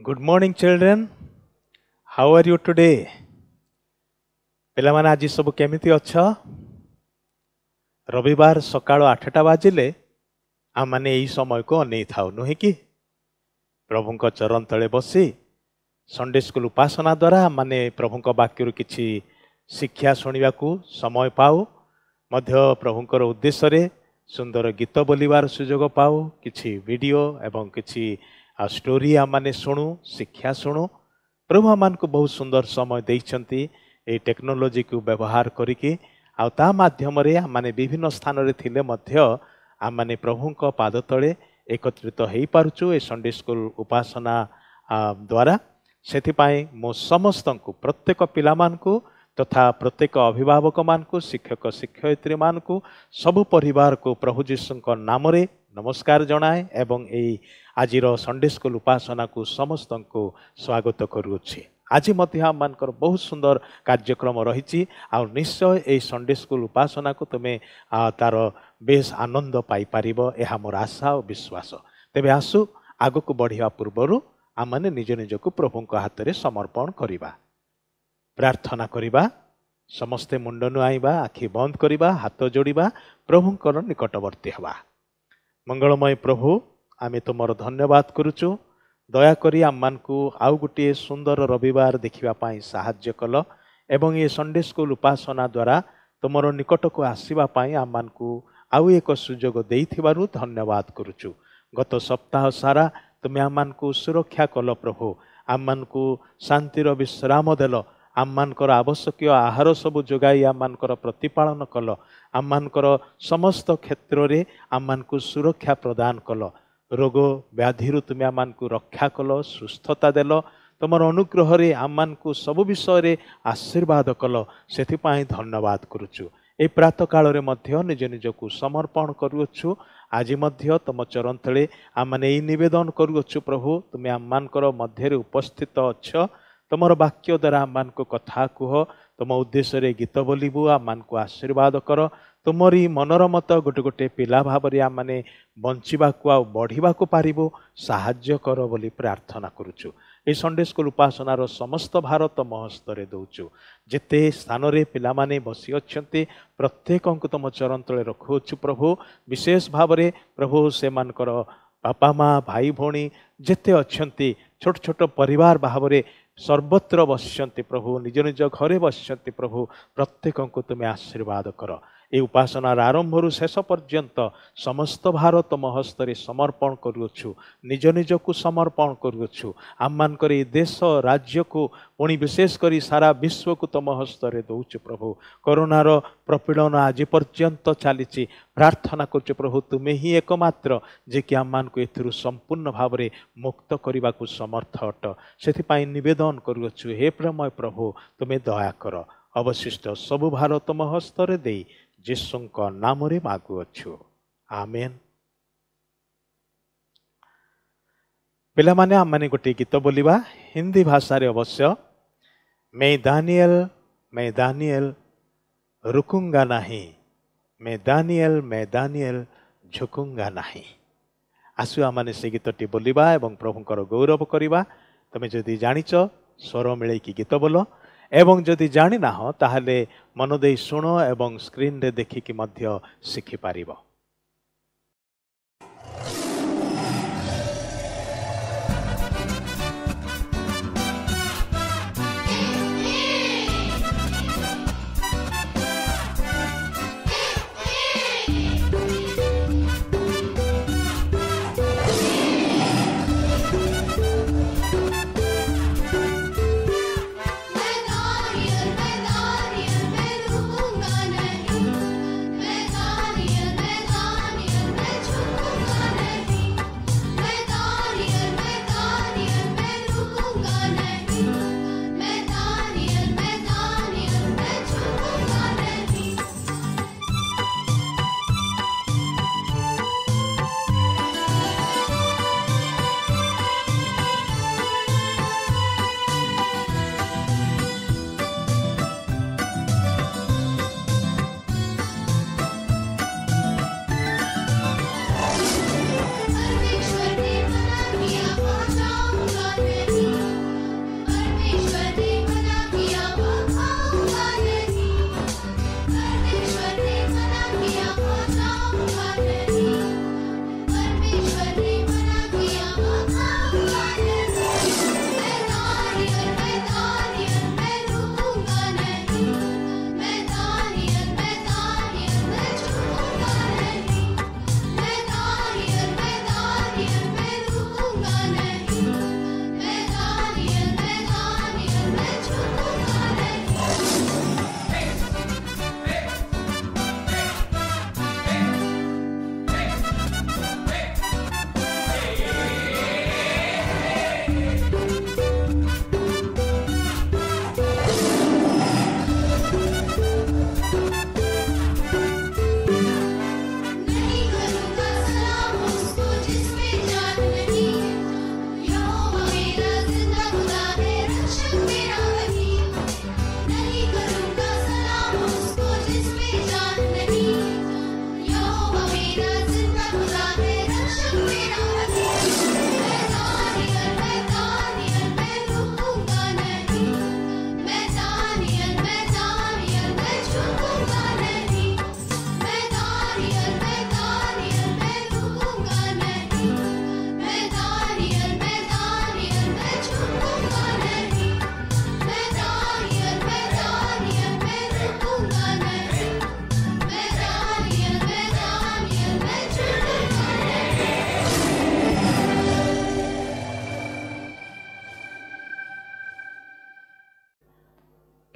Good morning, children. How are you today? पिलामाने आज सब केमिति अच्छा रविवार सकाळ 8टा बाजिले आम माने एही समय को अनै थाउ नुहे कि प्रभुंक चरण तले बसी संडे स्कूल उपासना द्वारा आम माने प्रभुंक वाक्यरु किछि शिक्षा शुणिबा को समय पाऊ मध्य प्रभुंकर उद्देश्य रे सुंदर गीत बोलिबार सुजोग पाऊ किछि वीडियो एवं किछि स्टोरी आम माने शुणु शिक्षा शुणु प्रभु आम को बहुत सुंदर समय देइछंती ए टेक्नोलोजी को व्यवहार करिके आ ता माध्यम रे आम माने विभिन्न स्थान रे थिले मध्य आम माने प्रभुंक पाद तले एकत्रित हेई पारुचु ए संडे स्कूल उपासना द्वारा सेथिपाई मो समस्तंकु प्रत्येक पिलामानकु तथा प्रत्येक अभिभावक मानकु शिक्षक शिक्षयित्री मानकु सबु परिवार को प्रभु जीशुंक नाम रे नमस्कार जनाए एवं एई आजिर संडे स्कूल उपासना को समस्तंकु स्वागत करूछि। आज मध्य आम मानकर बहुत सुंदर कार्यक्रम रही आ निश्चय ए संडे स्कूल उपासना को तुम्हें तार बेस आनंद पाई पारिबो एहा मोर आशा और विश्वास। तेबे आसु आगो को बढ़िया पूर्वरु आम माने निज निज को प्रभु को हाथ रे समर्पण करिबा प्रार्थना करिबा समस्ते मुंड नुआइबा आखि बंद करिबा हाथ जोड़िबा प्रभुंकर निकटवर्ती हवा। मंगलमय प्रभु आमे तुमर धन्यवाद करुचु दयाकरी आम मानकु आउ गोटे सुंदर रविवार देखिबा पाई साहाय्य कल एवं ये संडे स्कूल उपासना द्वारा तुमर निकट को आसीबा पाई आम मानकु आउ एक सुजोग देइथिबारु धन्यवाद करुचु। गत सप्ताह सारा तुमे आम मानकु सुरक्षा कल प्रभु आम मानकु शांतिर विश्राम देल आम मानकर आवश्यक आहार सबु जोगाई आम मानकर प्रतिपालन कल आम मानकर समस्त क्षेत्र रे आम मानकु सुरक्षा प्रदान कल रोग व्याधि तुम आम मानकु रक्षा कल सुस्थता देल तुमर अनुग्रह रे आम मानकु सब विषय रे आशीर्वाद कल सेथिपाई धन्यवाद करुचु। ए प्रातः काल रे मध्य निज निज को समर्पण करुछु। आज मध्य तुम चरण तले आम माने एई निवेदन करुछु प्रभु तुम आम मानकर मध्य रे उपस्थित अछ तुमर वाक्य द्वारा आम मानकु कथा कुह तुम उद्देश्य रे गीत बोलिबु आम मानकु आशीर्वाद कर तुमरी मनर मत गोटे गोटे पिला भाव आम माने बंचिबाकु आ बढ़िबाकु पारिबु साहाय्य कर बोली प्रार्थना करुछु। ए संडे स्कूल उपासनार समस्त भारत महस्तरे दौचु जेते स्थान रे पिला माने बसी अछंती प्रत्येकंकु तुम चरण तले रखुछु प्रभु विशेष भाव रे प्रभु से मानकर बापा माँ भाई भौणी जेते अछंती छोट छोट परिवार भाव रे सर्वत्र बसिचंती प्रभु निज निज घरे बसिचंती प्रभु प्रत्येकंकु तुमे आशीर्वाद कर। ए उपासनार आरंभरु शेष पर्यंत समस्त भारत महस्तरे समर्पण करुछु निज निज को समर्पण करुछु आम मानकर ए देश राज्य को पुणी विशेष करी सारा विश्व को तुम हस्तरे दौचु प्रभु कोरोनार प्रपीड़न आज पर्यंत चली प्रार्थना करुछु प्रभु तुम्हें ही एकमात्र जे कि आम मान को एथिरु संपूर्ण भाव में मुक्त करने को समर्थ अट से निवेदन करुछु। हे प्रेमय प्रभु तुम्हें दया कर अवशिष्ट सबु भारत महस्तरे दे जीशुंक नाम रे मागुअछु आमेन। पिला माने आम माने गोटे गीत बोलिबा हिंदी भाषा रे अवश्य मैं दानियल रुकूंगा नहीं मैं दानियल झुकूंगा नहीं। आसु आम माने से गीतटी बोलिबा एवं प्रभुंकर गौरव करिबा। तमे जदि जानिच स्वर मिले कि गीत बोल एवं जदि जानी ना हो ताहले मन दे शुण एवं स्क्रीन रे देखिकी मध्य शिखि पारिबो। मैं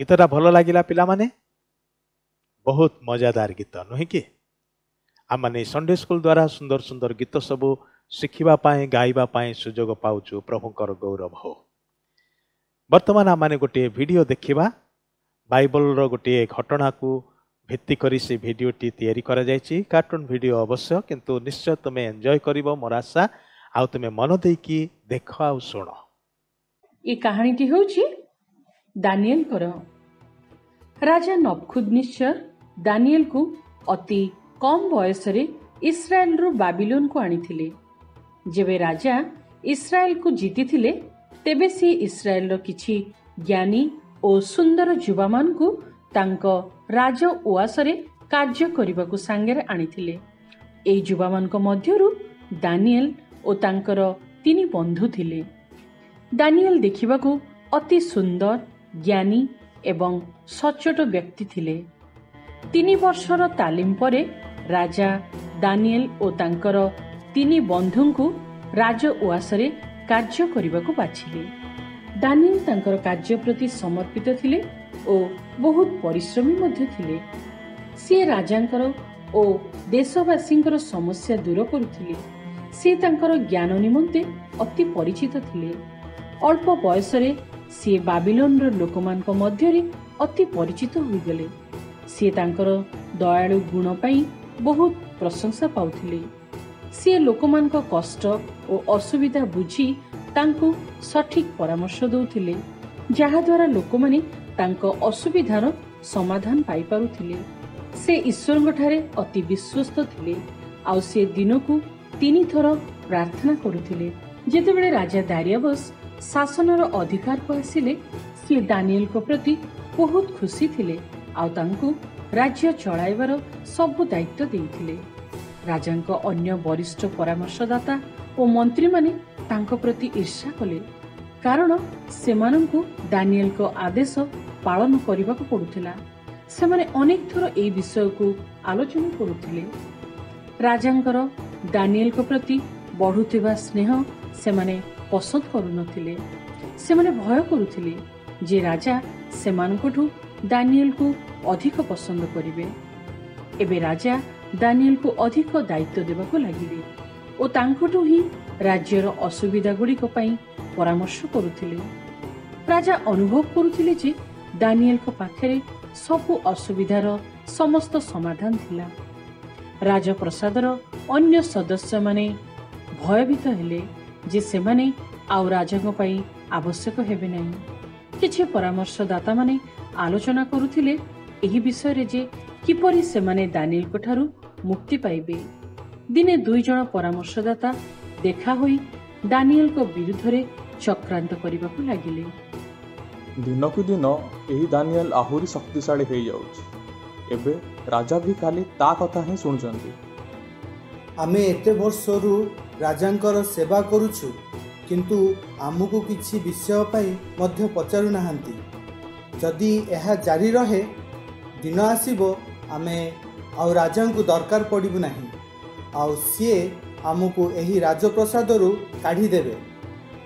गीतटा भल लगिला पिला माने बहुत मजादार गीत नुहे कि आम मैंने संडे स्कूल द्वारा सुंदर सुंदर गीत सब शिखा गाइबा सुजोग पाउछु प्रभुंकर गौरव हो। वर्तमान आम मैंने गोटे वीडियो देखा बाइबल गोटे घटना को भित्ति करी से वीडियोटी तैयारी करा जायछि कार्टून वीडियो अवश्य किंतु निश्चय तुम्हें एंजॉय करिवो मोर आशा आउ तुम्हें मन देकी देख आ सुन। ये कहानीटी होछि दानिएल कर। राजा नबुकदनेस्सर दानिएल को अति कम बयस रे इस्राएल रु बाबिलोन को आनिथिले। जेबे राजा इस्राएल को जीतिथिले तेबे से इस्राएल रो किछि ज्ञानी और सुंदर युवा मान को तांको राज उआसरे कार्य करबाकू सांगेरे आनिथिले। एई युवा मानक मध्यरु दानिएल ओ तांकर तीन बंधु थिले। दानिएल देखिबाकू अति सुंदर ज्ञानी एवं सचोट व्यक्ति थिले। 3 वर्षर तालीम परे राजा दानिएल ओ तांकर 3 बंधुंकु राज उआसरे कार्य करबाकू बाछिले। दानिएल तांकर कार्य प्रति समर्पित थिले ओ बहुत परिश्रमी मध्य थिले। सी राजांकर ओ देशवासींकर समस्या दूर करुथिले। सी तांकर ज्ञान निमंते अति परिचित थिले। अल्प बयस रे सी बाबिलोन रो लोकमानक मध्यरे अति परिचित होई गेले। सी तांकर दयालु गुण पई बहुत प्रशंसा पाउथिले। सी लोकमानक कष्ट ओ असुविधा बुझी तांको सठिक परामर्श दउथिले जहा द्वारा लोकमाने तांको असुविधार समाधान पाई पारुथिले। से ईश्वरଙ୍କ ठारे अति विश्वस्त थिले आउ से दिनकू 3 थर प्रार्थना करुथिले। जेतेबेले राजा दारियाबस शासनर अधिकार को आसिले से दानिएल को प्रति बहुत खुशी थिले आउ तांको राज्य चलाइबार सब दायित्व देइथिले। राजांको अन्य वरिष्ठ परामर्शदाता ओ मंत्री माने तांको प्रति ईर्ष्या कले कारण सेमानंकु दानिएल को आदेश पालन करबाकू पड़ुथिला। सेमाने अनेक थर ए विषय को आलोचना करुथिले। राजांकर दानिएल को प्रति बढ़ुथिबा स्नेह सेमाने पसंद करुनथिले। सेमाने भय करुथिले जे राजा सेमानकठु दानिएल को अधिक पसंद करिवे। एबे राजा दानिएल को अधिक दायित्व देबाकू लागिले ओ तांकठु ही राज्यर असुविधा गुड़िक पई परामर्श करुथिले। राजा अनुभव करुथिले जे दानिएल को पाखरे सबु असुविधार समस्त समाधान थिला। राजप्रसादर अन्य सदस्य माने भयभीत हेले जे सेमाने आउ राजाको पई आवश्यक हेबे नाही। किछि परामर्शदाता माने आलोचना करुथिले एही विषय रे जे किपरि सेमाने दानिएल को ठारू मुक्ति पाइबे। दिने 2 जण परामर्शदाता देखा होई दानिएल को विरुद्ध रे चक्रांत करबाकू लागिले। दिनकू दिन एही दानिएल आहुरी शक्तिशाली हो जाउछि। एबे राजा भी खाली ता कथा ही सुनचंती। आमे एते वर्षरू राजांकर सेवा करूछु किंतु आमुको किछि विषय पई मध्य पचारु नाहंती। जदि एहा जारी रहे दिन आसीबो आमे आउ राजांकु दरकार पड़िबु नाही आउ सिए आमुको एही राजप्रसादरू काढ़ी देबे।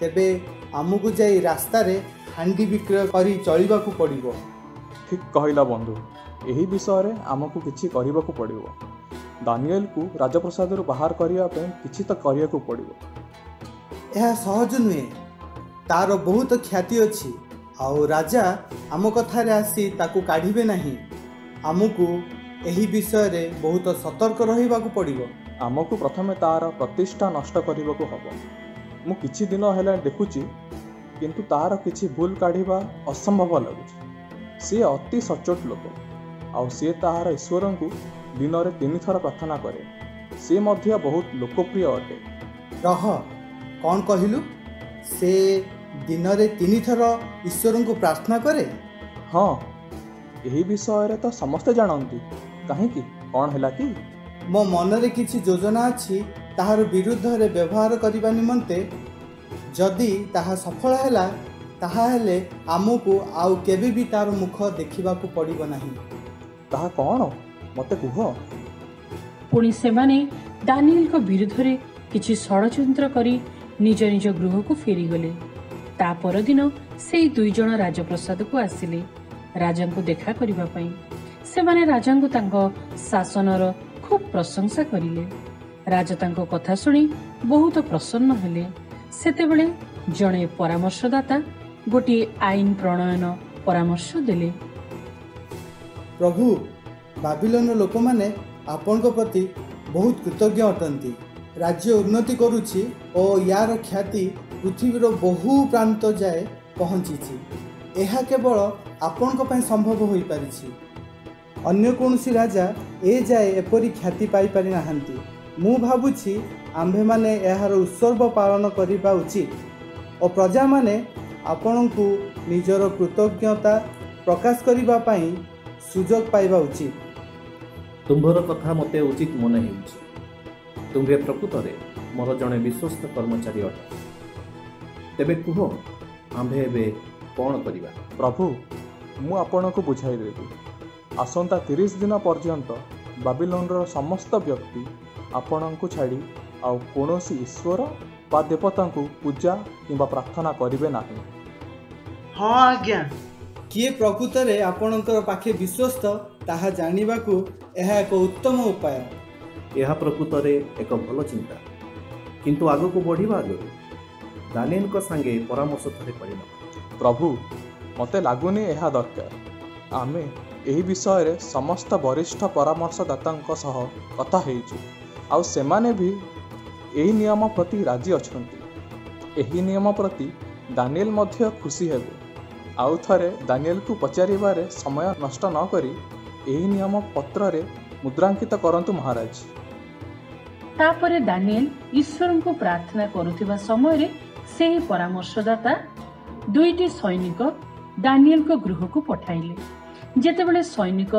तेबे आमुको जाई रास्ता रे हांडी विक्रय करी चलिबाकू पड़िबो। ठीक कहिला बंधु। एही विषय रे आमको किछि करिबाकू पड़िबो। दानिएल को राजप्रसादरू बाहर करिया पे किछि त करियाकू पड़िबो। एहा सहज नुहे तार बहुत ख्याति अछि आउ राजा आम कथारे आसी ताकू काढ़िबे नाही। आमुको एही विषय रे बहुत सतर्क रहिबाकू पड़िबो। आमको प्रथमे तार प्रतिष्ठा नष्ट करबाकू हबो। मु किछि दिन हेला देखुची किंतु तार किछि भूल काढ़िबा असंभव लगुची। से अति सचोट लोक आउ से तार ईश्वरंकु दिन रे 3 थर प्रार्थना करे। से मध्य बहुत लोकप्रिय अटे। रह कौन कहिलु से दिन रे 3 थर ईश्वरंकु प्रार्थना करे? हाँ एही विषय रे तो समस्ते जानती। कहीं कौन हैला कि मो मनरे किछि योजना अछि ताहार विरुद्ध रे व्यवहार करिबा निमंते। जदि ताहा सफल हैला ताहा हेले आमुको आउ केबे भी तार मुख देखिबाकू पड़िबो नाही। ताहा कौन मते कुह। पुणी सेमाने दानिएल को विरुद्ध रे किछि षड़यंत्र करी निज निज गृह को फेरी गले। ता परदिन सेई 2 जण राजप्रसाद को आसिले। ରାଜାଙ୍କୁ ଦେଖା କରିବା ପାଇଁ। ସେମାନେ ରାଜାଙ୍କୁ ତାଙ୍କ ଶାସନର ଖୁବ୍ ପ୍ରଶଂସା କରିଲେ। ରାଜା ତାଙ୍କ କଥା ଶୁଣି ବହୁତ ପ୍ରସନ୍ନ ହେଲେ। ସେତେବେଳେ ଜଣେ ପରାମର୍ଶଦାତା ଗୋଟିଏ ଆଇନ ପ୍ରଣୟନ ପରାମର୍ଶ ଦେଲେ। ପ୍ରଭୁ, ବାବିଲୋନ ଲୋକମାନେ ଆପଣଙ୍କ ପ୍ରତି ବହୁତ କୃତଜ୍ଞ ଅଟନ୍ତି। ରାଜ୍ୟ ଉନ୍ନତି କରୁଛି ଓ ୟାର ଖ୍ୟାତି ପୃଥିବୀର ବହୁ ପ୍ରାନ୍ତ ଯାଏ ପହଞ୍ଚିଛି। ଏହା କେବଳ ଆପଣଙ୍କ ପାଇଁ ସମ୍ଭବ ହୋଇପାରିଛି। ଅନ୍ୟ କୌଣସି ରାଜା ଏ ଯାଏ ଏପରି ଖ୍ୟାତି ପାଇପାରି ନାହାନ୍ତି। ମୁଁ ଭାବୁଛି ଆମ୍ଭେମାନେ ଏହାର ଉତ୍ସର୍ଗ ପାଳନ କରିବା ଉଚିତ ଓ ପ୍ରଜାମାନେ ଆପଣଙ୍କୁ ନିଜର କୃତଜ୍ଞତା ପ୍ରକାଶ କରିବା ପାଇଁ ସୁଯୋଗ ପାଇବା ଉଚିତ। ତୁମ୍ଭର କଥା ମୋତେ ଉଚିତ ମନେ ହେଉଛି। ତୁମ୍ଭେ ପ୍ରକୃତରେ ମୋର ଜଣେ ବିଶ୍ୱସ୍ତ କର୍ମଚାରୀ ଅଟ। ତେବେ କୁହ, ଆମ୍ଭେ ଏବେ କ'ଣ କରିବା? ପ୍ରଭୁ, ମୁଁ ଆପଣଙ୍କୁ ବୁଝାଇଦେବି। ଆସନ୍ତା 30 ଦିନ ପର୍ଯ୍ୟନ୍ତ ବାବିଲୋନର ସମସ୍ତ ବ୍ୟକ୍ତି ଆପଣଙ୍କୁ ଛାଡ଼ି ଆଉ କୌଣସି ଈଶ୍ୱର ବା ଦେବତାଙ୍କୁ ପୂଜା କିମ୍ବା ପ୍ରାର୍ଥନା କରିବେ ନାହିଁ। ହଁ ଆଜ୍ଞା। କିଏ ପ୍ରକୃତରେ ଆପଣଙ୍କର ପାଖେ ବିଶ୍ୱସ୍ତ ତାହା ଜାଣିବାକୁ ଏହା ଏକ ଉତ୍ତମ ଉପାୟ। ଏହା ପ୍ରକୃତରେ ଏକ ଭଲ ଚିନ୍ତା। କିନ୍ତୁ ଆଗକୁ ବଢ଼ିବା ଆଗରୁ ଦାନିଏଲଙ୍କ ସାଙ୍ଗେ ପରାମର୍ଶ ଥରେ କରିବା। ପ୍ରଭୁ, ମୋତେ ଲାଗୁନି ଏହା ଦରକାର। ଆମେ ଏହି ବିଷୟରେ ସମସ୍ତ ବରିଷ୍ଠ ପରାମର୍ଶଦାତାଙ୍କ ସହ କଥା ହେଇଛୁ, ଆଉ ସେମାନେ ବି ଏହି ନିୟମ ପ୍ରତି ରାଜି ଅଛନ୍ତି। ଏହି ନିୟମ ପ୍ରତି ଦାନିଏଲ ମଧ୍ୟ ଖୁସି ହେବେ। ଆଉ ଥରେ ଦାନିଏଲକୁ ପଚାରିବାରେ ସମୟ ନଷ୍ଟ ନ କରି ଏହି ନିୟମ ପତ୍ରରେ ମୁଦ୍ରାଙ୍କିତ କରନ୍ତୁ ମହାରାଜ। ତାପରେ ଦାନିଏଲ ଈଶ୍ୱରଙ୍କୁ ପ୍ରାର୍ଥନା କରୁଥିବା ସମୟରେ ସେହି ପରାମର୍ଶଦାତା 2ଟି ସୈନିକ ଦାନିଏଲଙ୍କ ଗୃହକୁ ପଠାଇଲେ। ଯେତେବେଳେ ସୈନିକ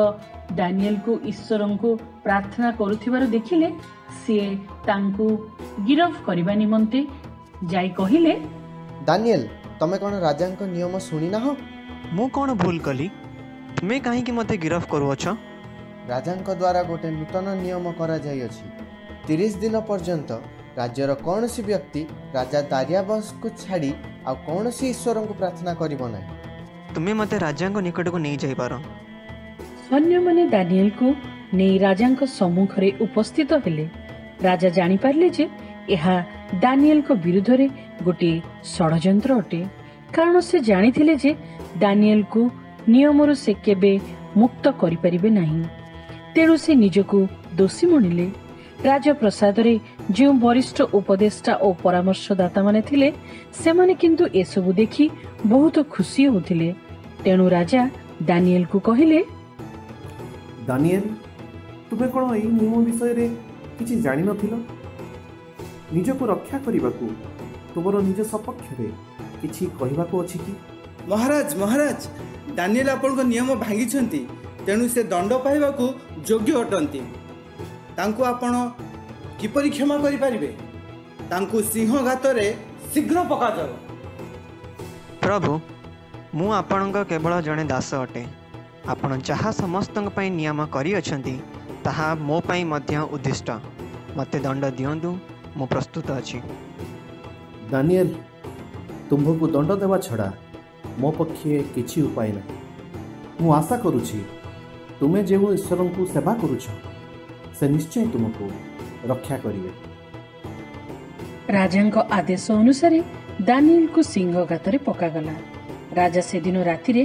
ଦାନିଏଲକୁ ଈଶ୍ୱରଙ୍କୁ ପ୍ରାର୍ଥନା କରୁଥିବାର ଦେଖିଲେ, ସିଏ ତାଙ୍କୁ ଗିରଫ କରିବା ନିମନ୍ତେ ଯାଇ କହିଲେ, ଦାନିଏଲ, ତମେ କ'ଣ ରାଜାଙ୍କ ନିୟମ ଶୁଣିନାହ? ମୁଁ କ'ଣ ଭୁଲ କଲି? ତୁମେ କାହିଁକି ମୋତେ ଗିରଫ କରୁଅଛ? ରାଜାଙ୍କ ଦ୍ୱାରା ଗୋଟେ ନୂତନ ନିୟମ କରାଯାଇଅଛି। 30 ଦିନ ପର୍ଯ୍ୟନ୍ତ ରାଜ୍ୟର କୌଣସି ବ୍ୟକ୍ତି ରାଜା ଦାରିଆବସକୁ ଛାଡ଼ି ଆଉ କୌଣସି ଈଶ୍ୱରଙ୍କୁ ପ୍ରାର୍ଥନା କରିବ ନାହିଁ। ତୁମେ ମୋତେ ରାଜାଙ୍କ ନିକଟକୁ ନେଇଯାଇପାର। ସୈନ୍ୟମାନେ ଦାନିଏଲକୁ ନେଇ ରାଜାଙ୍କ ସମ୍ମୁଖରେ ଉପସ୍ଥିତ ହେଲେ। ରାଜା ଜାଣିପାରିଲେ ଯେ ଏହା ଦାନିଏଲଙ୍କ ବିରୁଦ୍ଧରେ ଗୋଟିଏ ଷଡ଼ଯନ୍ତ୍ର ଅଟେ, କାରଣ ସେ ଜାଣିଥିଲେ ଯେ ଦାନିଏଲକୁ ନିୟମରୁ ସେ କେବେ ମୁକ୍ତ କରିପାରିବେ ନାହିଁ। ତେଣୁ ସେ ନିଜକୁ ଦୋଷୀ ମଣିଲେ। ରାଜପ୍ରସାଦରେ ଯେଉଁ ବରିଷ୍ଠ ଉପଦେଷ୍ଟା ଓ ପରାମର୍ଶଦାତାମାନେ ଥିଲେ, ସେମାନେ କିନ୍ତୁ ଏସବୁ ଦେଖି ବହୁତ ଖୁସି ହେଉଥିଲେ। ତେଣୁ ରାଜା ଦାନିଏଲକୁ କହିଲେ, ଦାନିଏଲ, ତୁମେ କ'ଣ ଏହି ନିୟମ ବିଷୟରେ କିଛି ଜାଣିନଥିଲ? ନିଜକୁ ରକ୍ଷା କରିବାକୁ ତୁମର ନିଜ ସପକ୍ଷରେ କିଛି କହିବାକୁ ଅଛି କି? ମହାରାଜ, ଦାନିଏଲ ଆପଣଙ୍କ ନିୟମ ଭାଙ୍ଗିଛନ୍ତି, ତେଣୁ ସେ ଦଣ୍ଡ ପାଇବାକୁ ଯୋଗ୍ୟ ଅଟନ୍ତି। ତାଙ୍କୁ ଆପଣ କିପରି କ୍ଷମା କରିପାରିବେ? ତାଙ୍କୁ ସିଂହ ଗାତରେ ଶୀଘ୍ର ପକାଯାଉ। ପ୍ରଭୁ, ମୁଁ ଆପଣଙ୍କ କେବଳ ଜଣେ ଦାସ ଅଟେ। ଆପଣ ଯାହା ସମସ୍ତଙ୍କ ପାଇଁ ନିୟମ କରିଅଛନ୍ତି ତାହା ମୋ ପାଇଁ ମଧ୍ୟ ଉଦ୍ଦିଷ୍ଟ। ମୋତେ ଦଣ୍ଡ ଦିଅନ୍ତୁ, ମୁଁ ପ୍ରସ୍ତୁତ ଅଛି। ଦାନିଏଲ, ତୁମ୍ଭକୁ ଦଣ୍ଡ ଦେବା ଛଡ଼ା ମୋ ପକ୍ଷେ କିଛି ଉପାୟ ନାହିଁ। ମୁଁ ଆଶା କରୁଛି ତୁମେ ଯେଉଁ ଈଶ୍ୱରଙ୍କୁ ସେବା କରୁଛ ସେ ନିଶ୍ଚୟ ତୁମକୁ ରକ୍ଷା କରିବେ। ରାଜାଙ୍କ ଆଦେଶ ଅନୁସାରେ ଦାନିଏଲକୁ ସିଂହ ଗାତରେ ପକାଗଲା। ରାଜା ସେଦିନ ରାତିରେ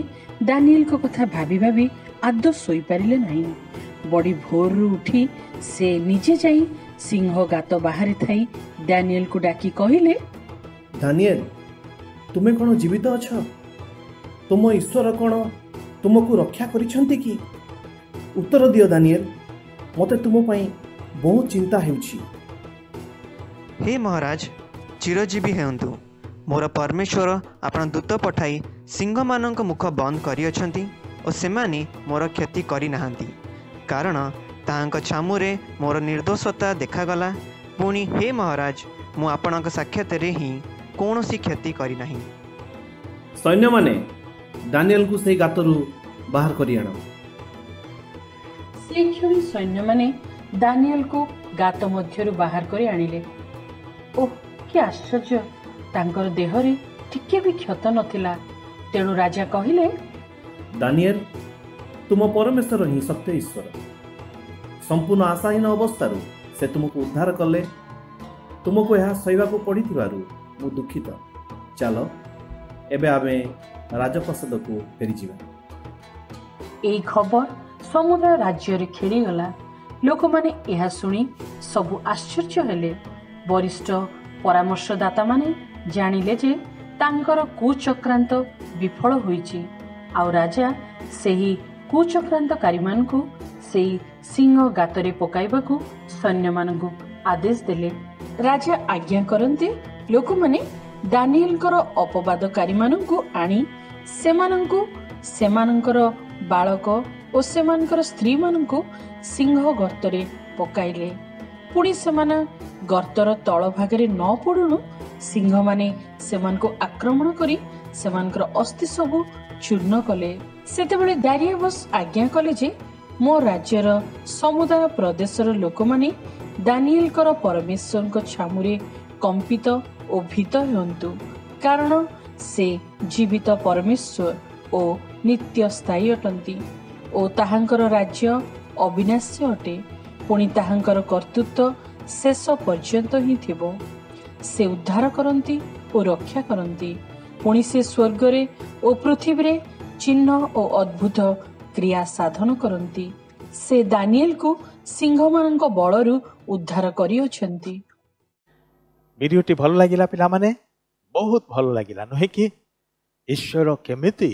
ଦାନିଏଲଙ୍କ କଥା ଭାବି ଭାବି ଆଦୌ ଶୋଇପାରିଲେ ନାହିଁ। ବଡ଼ି ଭୋରରୁ ଉଠି ସେ ନିଜେ ଯାଇ ସିଂହ ଗାତ ବାହାରେ ଥାଇ ଦାନିଏଲକୁ ଡାକି କହିଲେ, ଦାନିଏଲ, ତୁମେ କ'ଣ ଜୀବିତ ଅଛ? ତୁମ ଈଶ୍ୱର କ'ଣ ତୁମକୁ ରକ୍ଷା କରିଛନ୍ତି କି? ଉତ୍ତର ଦିଅ ଦାନିଏଲ, ମୋତେ ତୁମ ପାଇଁ ବହୁତ ଚିନ୍ତା ହେଉଛି। ହେ ମହାରାଜ, ଚିରଜୀବୀ ହେଉନ୍ତୁ। ମୋର ପରମେଶ୍ୱର ଆପଣ ଦୂତ ପଠାଇ ସିଂହମାନଙ୍କ ମୁଖ ବନ୍ଦ କରିଅଛନ୍ତି ଓ ସେମାନେ ମୋର କ୍ଷତି କରିନାହାନ୍ତି, କାରଣ ତାହାଙ୍କ ଛାମୁରେ ମୋର ନିର୍ଦ୍ଦୋଷତା ଦେଖାଗଲା। ପୁଣି ହେ ମହାରାଜ, ମୁଁ ଆପଣଙ୍କ ସାକ୍ଷାତରେ ହିଁ କୌଣସି କ୍ଷତି କରିନାହିଁ। ସୈନ୍ୟମାନେ ଦାନିଏଲକୁ ସେହି ଗାତରୁ ବାହାର କରି ଆଣ। ସେହି କ୍ଷଣି ସୈନ୍ୟମାନେ ଦାନିଏଲକୁ ଗାତ ମଧ୍ୟରୁ ବାହାର କରି ଆଣିଲେ। ଓଃ, କି ଆଶ୍ଚର୍ଯ୍ୟ! ତାଙ୍କର ଦେହରେ ଟିକେ ବି କ୍ଷତ ନଥିଲା। ତେଣୁ ରାଜା କହିଲେ, दानिएल तुम परमेश्वर ही सत्य ईश्वर संपूर्ण आशाहीन अवस्था से तुमको उद्धार कले तुमको यह सहवाक पड़ी मु दुखित चल एबे आमे राजप्रसाद को फेरी जीवा। एई खबर समुद्र राज्य रे खेलीगला। लोक माने यह सुनी सबु आश्चर्य हेले। वरिष्ठ परामर्शदाता माने जानिले जे तांकर कुचक्रांत विफल होईची आउ राजा सेही कुचक्रांतकारी मानकु सेही सिंह गातरे पकाइबाकू सैन्य मानकु आदेश देले। राजा आज्ञा करन्ते लोक माने दानिएलकर अपवादकारी मानकु आनी सेमानंकु सेमानंकर बालक और सेमानकर स्त्री मानकु सिंह गर्तरे पकाइले। पुणी सेमाने गर्तर तल भागरे न पड़ुनु सिंह माने सेमानकु आक्रमण करी सेमानकर अस्थि सबु चूर्ण कले। सेतेबेले दारियाबस आज्ञा कले जे मो राज्यर समुदाय प्रदेशर लोक माने दानिएलकर परमेश्वरक छामुरे कंपित और भीत हुंतु कारण से जीवित परमेश्वर ओ नित्य स्थायी अटंती ओ ताहांकर राज्य अविनाशी अटे। पुणी ताहांकर कर्तृत्व शेष पर्यंत ही थिबो। से उद्धार करंती और रक्षा करंती। पुणी से स्वर्ग रे ओ पृथ्वी रे चिन्ह और अद्भुत क्रिया साधन करंती। से दानिएल को सिंह मानक बलरू उद्धार करियोछंती। वीडियोटी भल लागिला पिला माने बहुत भल लागिला नहे कि ईश्वर केमिति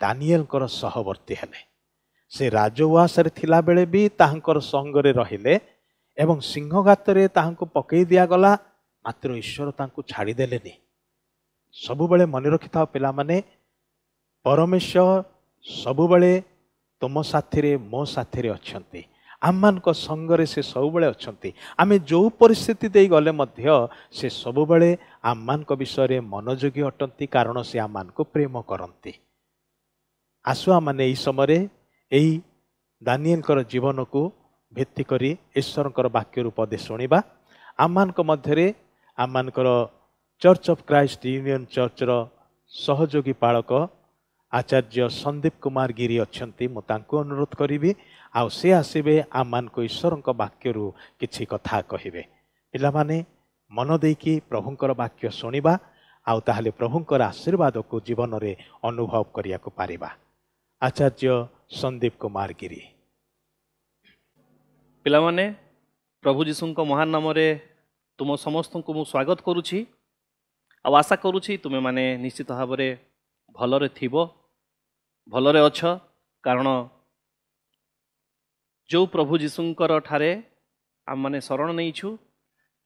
दानिएलकर सहवर्ती हेले। से राजउआस रे थिला बेले भी ताहांकर संगरे रहिले एवं सिंहगातरे ताहांको पकई दिया गला मात्र ईश्वर तांको छाड़ी देलेनी। सबुबेले मन रखिथाओ पिला माने परमेश्वर सबुबेले तुम साथी मो साथी अच्छी आममानक संगरे से सबुबले अच्छी। आमे जो परिस्थिति दे गले मध्य से सबुबले आममानक विषय मनोयोगी अटंती कारण से आममानक प्रेम करती। आसु आमने यही समय यही दानिएलकर जीवन को भित्ति करी ईश्वरकर वाक्य रूपदे शुणा। आममानक मध्य आममानकर चर्च ऑफ क्राइस्ट यूनियन चर्चर सहयोगी पालक आचार्य संदीप कुमार गिरी अच्छी मुझे अनुरोध करी आउ से आसबे आम मान को ईश्वर वाक्य किछि कथा कहिबे। पिला माने मन देकी प्रभुंकर वाक्य शुणा आउ ताहले प्रभुंकर आशीर्वाद को जीवन रे अनुभव करिया को पारिबा। आचार्य संदीप कुमार गिरी। पिला माने प्रभु जीशुंक महान नाम रे तुम समस्त को मु स्वागत करुछि। आ आशा करुछि तुमे माने निश्चित भाव रे भलरे थिबो भलरे अछ कारण जो प्रभु जीशुंकर ठारे आम माने शरण नहींछु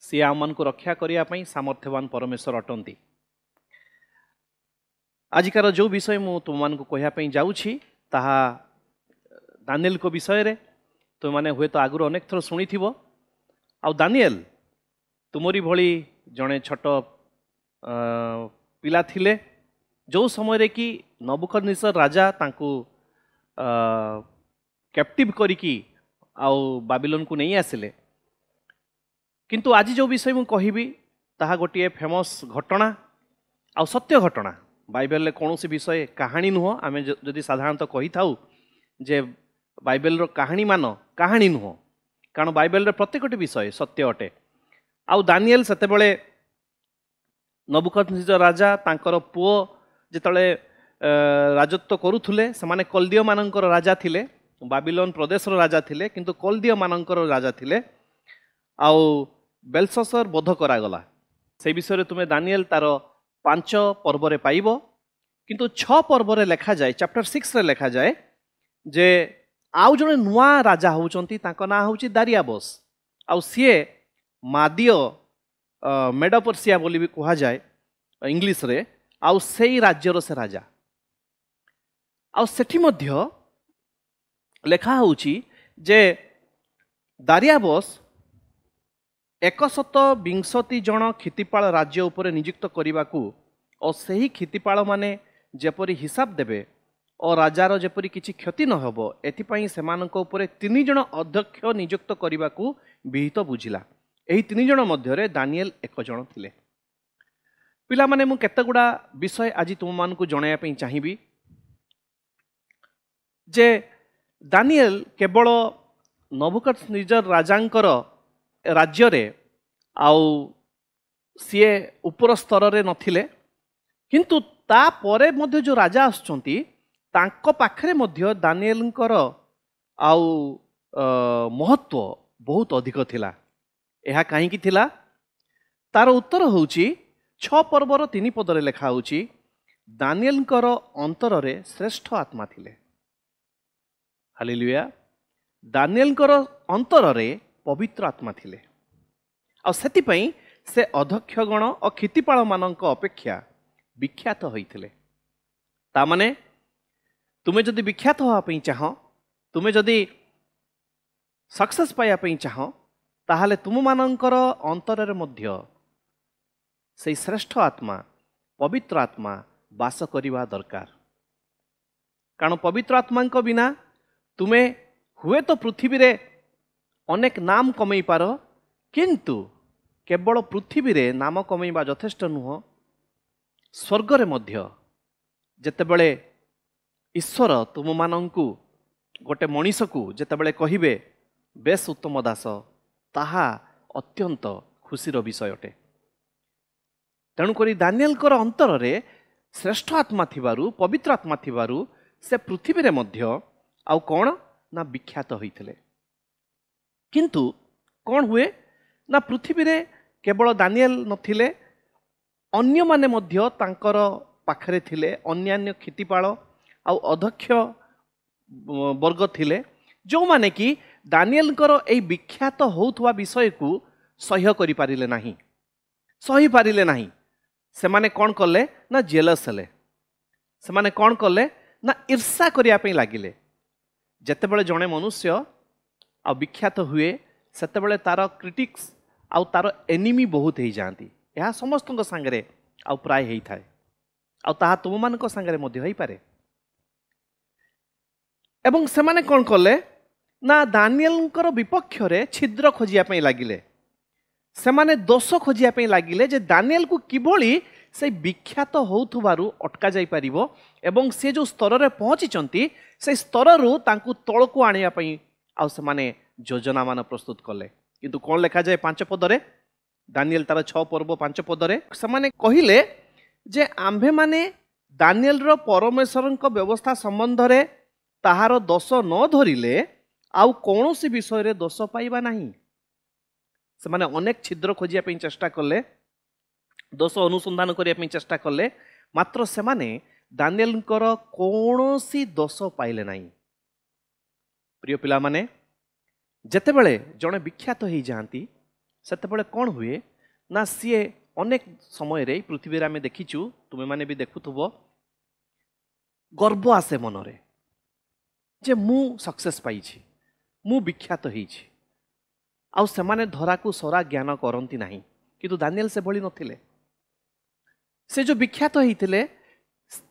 सी आम मान को रक्षा करिया पई सामर्थ्यवान परमेश्वर अटंती। आजिकार जो विषय मु तुम मान को कहिया पई जाउछि ताहा दानिएल को विषय रे तुम माने हुए तो आगुर अनेक थर शुणी थिबो। आ दानिएल तुमरी भली जणे छोट पिला थिले जो समय रे कि नबुकदनेस्सर राजा तांकु कैप्टिव करिकी आउ बाबिलोन को नहीं आसिले। किंतु आज जो विषय मु कहिबी ताहा गोटे फेमस घटना आउ सत्य घटना। बाइबल कौन सी विषय कहानी नुह आम जदि साधारणतः कही थाउ जे बाइबल रो कहानी मान कहानी नुह कारण बाइबल प्रत्येक विषय सत्य अटे। आउ दानिएल सेतेबेले नबुकदनेस्सर राजा तांकर पुओ जेतले राजत्व करुथुले सेमाने कल्दिय मानकर राजा थिले बाबिलोन प्रदेश राजा थिले किंतु कल्दिय मानकर राजा थिले। आउ बेलशस्सर बोध करागला से विषय तुमे दानिएल तार 5 पर्व रे पाइबो किंतु 6 पर्व रे लेखा जाए चैप्टर 6 रे लेखा जाए जे आउ जने नुआ राजा होउचंती तांको ना होउची दारियाबस। आउ सीए मादिय मेडोपर्सिया बोली भी कहा जाए इंग्लिश रे। आउ सेई राज्यर से राजा आउ सेठी मध्य लेखा होउची जे दारियाबस 120 जन खितिपाल राज्य उपरे नियुक्त करने और सही खितिपाल माने जेपरी हिसाब देबे और राजार जेपरी किछि क्षति न होबो एथिपई सेमानक उपरे 3 जन अध्यक्ष नियुक्त करने विहित बुझिला। एही 3 जन मध्यरे दानिएल 1 जन थिले। पिला माने मु केतेगुडा विषय आज तुम मान को जणाया पई चाहिबी। जे दानिएल केवल नबुकदनेस्सर राजांकर राज्य रे आउ सीए उपर स्तर रे नथिले किंतु ता परे मध्य जो राजा आसुचंती तांको पाखरे मध्य दानिएलंकर आउ महत्व बहुत अधिक थिला। एहा काहींकी थिला तार उत्तर होउची 6 पर्वर 3 पदरे लेखा होउची दानिएलंकर अंतर रे श्रेष्ठ आत्मा थिले। हालेलुया। दानिएलंकर अंतर रे पवित्र आत्मा थिले आ सेति पई से अध्यक्षगण और क्षितिपाल मानक अपेक्षा विख्यात होइथिले। ता माने तुमे जदि विख्यात होआ पई चाह तुमे जदि सक्सेस पाया पई चाह ताहाले तुम मानकर अंतर रे मध्य से श्रेष्ठ आत्मा पवित्र आत्मा वास करिवा दरकार। कारण पवित्र आत्मा को बिना तुमे हुए तो पृथ्वी रे अनेक नाम कमई पार किंतु केवल पृथ्वी रे नाम कमैबा यथेष्ट नुह। स्वर्ग रे मध्य जेतेबेले ईश्वर तुम मानंकु गोटे मनीष को जेतेबेले कहिबे बेस उत्तम दास ताहा अत्यंत खुशीर विषय अटे। तेणुकरी दानिएलकर अंतर रे श्रेष्ठ आत्मा थिबारु पवित्र आत्मा थिबारु से पृथ्वी रे मध्य आउ कौन ना विख्यात होइथिले। किंतु कौन हुए ना पृथ्वी रे केवल दानिएल नथिले अन्य माने मध्य तांकर पाखरे थिले अन्यान्य क्षितिपाल आउ अध्यक्ष वर्ग थिले जो माने कि दानिएलकर एई विख्यात होउथवा विषय को सह्य करि पारिले नाही सही पारिले नाही। से माने कौन कले ना जेलस हेले से माने कौन कले ना ईर्षा करिया पई लागिले। जेतेबेले जणे मनुष्य आ विख्यात हुए सेतेबेले तार क्रिटिक्स आउ तार एनिमी बहुत हो जाती। यह समस्त सांगे आउ प्राय होता है आउ ताहा तुम मान सांगे मध्य हो पारे। एवं से माने कौन कले ना दानिएलंकर विपक्ष रे छिद्र खोजिया पई लागिले से माने दोष खोजिया पई लागिले जे दानिएल को किभली से विख्यात होउथुबारु अटका जाई परिबो एवं से जो स्तर रे पहुंची चंती से स्तर रु तांकु तळ को आनिया पई आउ से माने योजना मान प्रस्तुत कले। किंतु कौन लिखा जाए 5 पदरे दानिएल तार 6 पर्व 5 पदरे से माने कहिले जे आम्भे माने दानिएल रो परमेश्वर को व्यवस्था संबंध रे ताहार दोष न धरिले आउ कौनसी विषय रे दोष पाइबा नहीं। से माने अनेक छिद्र खोजिया पई चेष्टा कले दोष अनुसंधान करिया पई चेष्टा कले मात्र से माने दानिएलंकर कौनसी दोष पाइले नहीं। प्रिय पिला माने जेतेबेले जड़े विख्यात हो जाती सेतेबेले कौन हुए ना सीए अनेक समय रे पृथ्वी रे आमे देखिचु तुमे माने भी देखुथबो गर्व आसे मनरे जे मु सक्सेस पाइछि मु विख्यात होइछि आउ से माने धरा को सरा ज्ञान करंती नाही। किंतु दानिएल से भली नथिले से जो विख्यात होइथिले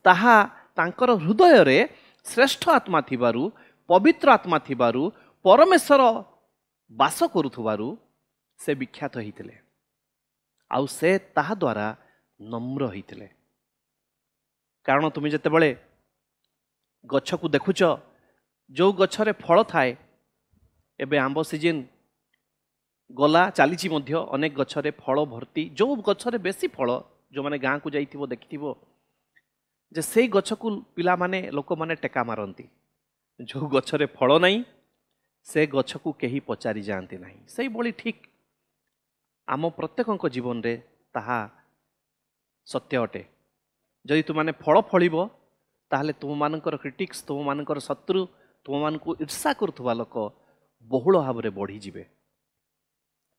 ताहा तांकर हृदय रे श्रेष्ठ आत्मा थिबारु पवित्र आत्मा थिबारु परमेश्वर वास करुथुबारु से विख्यात होइथिले आउ से ताहा द्वारा नम्र होइथिले। कारण तुम जेतेबेले गछ को देखुच जो गछरे फल थाए एबे आंब सीजन गला चलीची मध्य अनेक गछरे फल भर्ती जो गछरे बेसी फल जो माने गाँ को जाइथिबो देखिथिबो जे सेई गछ को पिला माने लोक माने टेका मारंती जो गछरे फल नाही से गछ को केही पचारि जानती नाही। सेई बळी ठीक आम प्रत्येक जीवन रे ताहा सत्य अटे। जदि तुम फल फलिबो ताहले तुम मानकर क्रिटिक्स तुम मानकर शत्रु तुम मानकु ईर्षा करुथुबा लोक बहुल भाव रे बढ़ी जिवे।